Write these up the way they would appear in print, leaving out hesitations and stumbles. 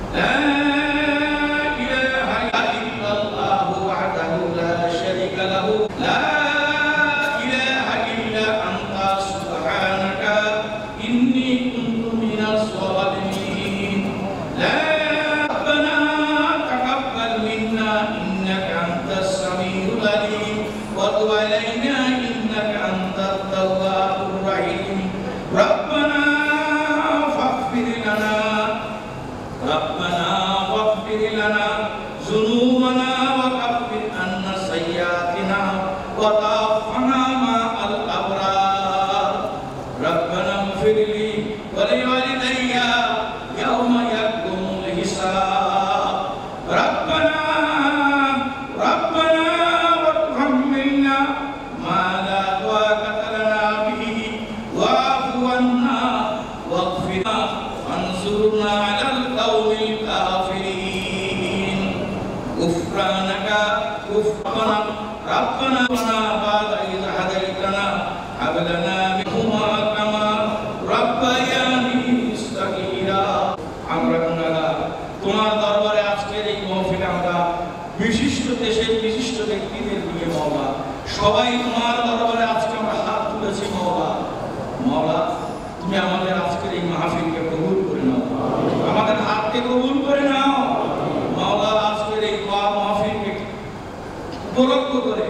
لا إله إلا الله وحده لا شريك له لا إله إلا أنت سبحانك إني كنت من الظالمين لا ربنا تقبل منا إنك أنت السميع العليم وتب علينا إنك أنت التواب الرحيم ربنا فاغفر لنا ذنوبنا وكفر عنا سيئاتنا وتوفنا مع الأبرار ربنا اغفر لي ولوالدي يوم يقوم الحساب ربنا وتحملنا ما لا طاقة لنا به واعف عنا واغفر وانصرنا على القوم الكافرين غفرانك ربنا بعد إذ هديتنا هب لنا منهما كما ربياني صغيرا আমরা তোমার দরবারে আজকের এই মাহফিলে আমরা বিশিষ্ট দেশের বিশিষ্ট ব্যক্তিদের নিয়ে মাওলা সবাই তোমার দরবারে আজকে আমরা হাত তুলেছি মাওলা তুমি আমাদের আজকের এই মাহফিলকে কবুল করে নাও আমাদের হাতকে কবুল করে নাও মাওলা আজকের এই মাহফিলকে উপলক্ষ করে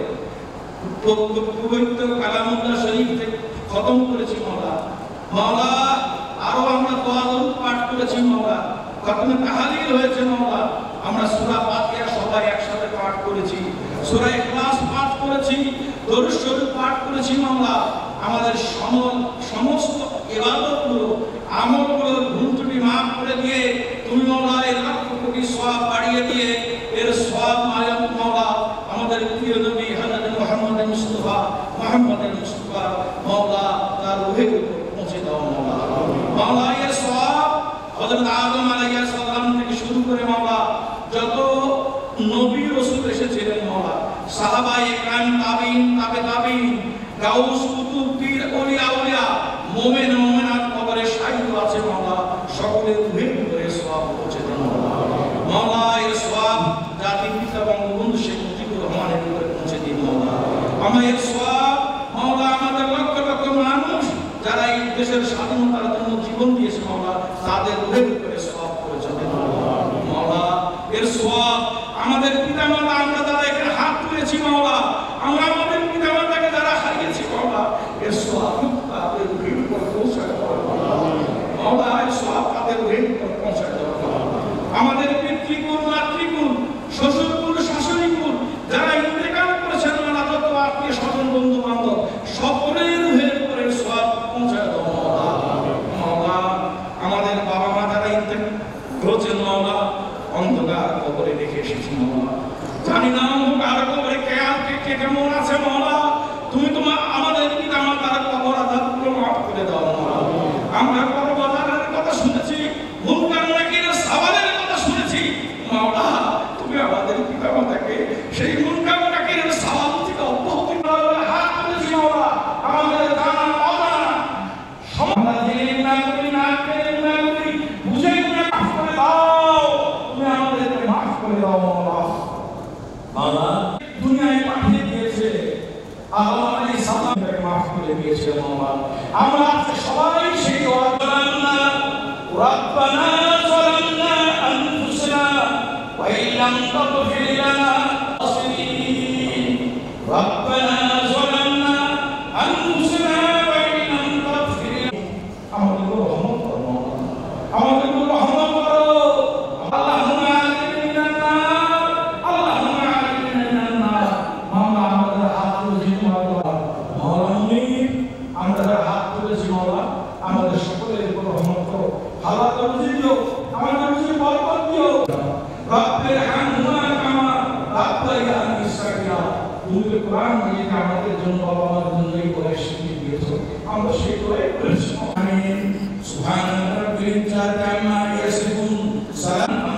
পবিত্র কালামুল্লাহ শরীফ থেকে খতম করেছি মাওলা আরো আমরা দোয়া পাঠ করেছি মাওলা খতমে তাহলিল হয়েছে মাওলা আমরা সূরা ফাতিহা সবাই একসাথে পাঠ করেছি সূরা ইখলাস পাঠ করেছি দরুদ শরীফ পাঠ করেছি মাওলা আমাদের সমস্ত ইবাদতগুলো আমলগুলোর ভুল ত্রুটি মাফ করে দিয়ে তুমি মাওলা এর লক্ষ কোটি সওয়াব বাড়িয়ে দিয়ে এর সওয়াব মাওলা আমাদের প্রিয় নবী হযরত মুহাম্মদ মুস্তাফা মাওলা তার রূহে পৌঁছে দাও মাওলা এর সওয়াব হযরত আদম আলাইহিস সালাম থেকে শুরু করে মাওলা যত নবী রাসূল এসেছিলেন মাওলা সাহাবায়ে কেরাম তাবিঈন তাবিঈন গাউস কুতুব পীর আউলিয়া মুমিন মুমিনাত কবরে শাহিদ আছে মাওলা সকলের রূহে করে সওয়াব পৌঁছে দাও মাওলা এর সওয়াব জাতির পিতা বঙ্গবন্ধু শেখ মুজিবুর রহমানের উপরে পৌঁছে দিন মাওলা আমাদের সওয়াব মাওলা আমাদের লক্ষ লক্ষ মানুষ যারা এই দেশের স্বাধীনতার জন্য জীবন দিয়েছে মাওলা তাদের রূহে করে সওয়াব পৌঁছে দিন মাওলা এর সওয়াব আমাদের পিতামাতা আমরা যারা এখানে হাত তুলেছি মাওলা আমরা আমাদের পিতামাতাকে যারা হারিয়েছি মাওলা এর সওয়াব তাদের রূহে করে পৌঁছে দাও মাওলা এর সওয়াব তাদের রূহে করে পৌঁছে দাও আমাদের পিতৃকুল মাতৃকুল শ্বশুরকুল শাশুড়িকুল যারা ইন্তেকাল করেছেন মাওলা যত আত্মীয় স্বজন বন্ধু বান্ধব সকলের রূহে করে সওয়াব পৌঁছে দাও মাওলা আমাদের বাবা মা যারা ইন্তেকাল করেছেন মাওলা অন্ধকার কবরে রেখে এসেছি মাওলা জানি না অন্ধকার কবরে কে কেমন আছে মাওলা তুমি তোমার আমাদের পিতামাতার কবর আযাবগুলো মাফ করে দাও মাওলা আমরা কবরের কথা শুনেছি মুনকার নাকিরের সওয়ালের কথা শুনেছি মাওলা তুমি আমাদের পিতামাতাকে সেই মুনকার নাকিরের সওয়াল থেকে অব্যাহতি দাও হাত তুলেছি মাওলা আমাদের জানা অজানা আমরা জেনে না করি বুঝে না মাফ করে দাও তুমি আমাদেরকে মাফ করে দাও মাওলা দুনিয়ায় পাঠিয়ে দিয়েছে আদম আলাইহিস সালামকে মাফ করে দিয়েছে মাওলা আমরা সবাই সেই দোয়া করলাম রব্বানা যালামনা আনফুসানা ওয়া ইল্লাম তাগফির লানা রব্বানা যালামনা আনফুসানা ওয়া ইল্লাম তাগফির আমাদের রহমত করো আমাদের রহমত করো আল্লাহুম্মা আলিমিনান নার আল্লাহুম্মা আলিমিনান নার মাওলা আমাদের হাত তুলেছি মাওলা আমরা হাত তুলেছি মাওলা আমাদের সকলের উপর রহমত করো হালাল রুজি দিও আমাদের রুজি বরকত দিও রব্বির হামহুমা কামা রাব্বায়ানি সাগীরা তুমি কোরআন দিয়ে আমাদের জন্য বাবা মার জন্য এই কোরআন শিখিয়ে দিয়েছো আমরা সেই কোরআন করেছি আমিন সুবহান রাব্বিল ইজ্জাতি আম্মা ইয়াসিফুন সালাম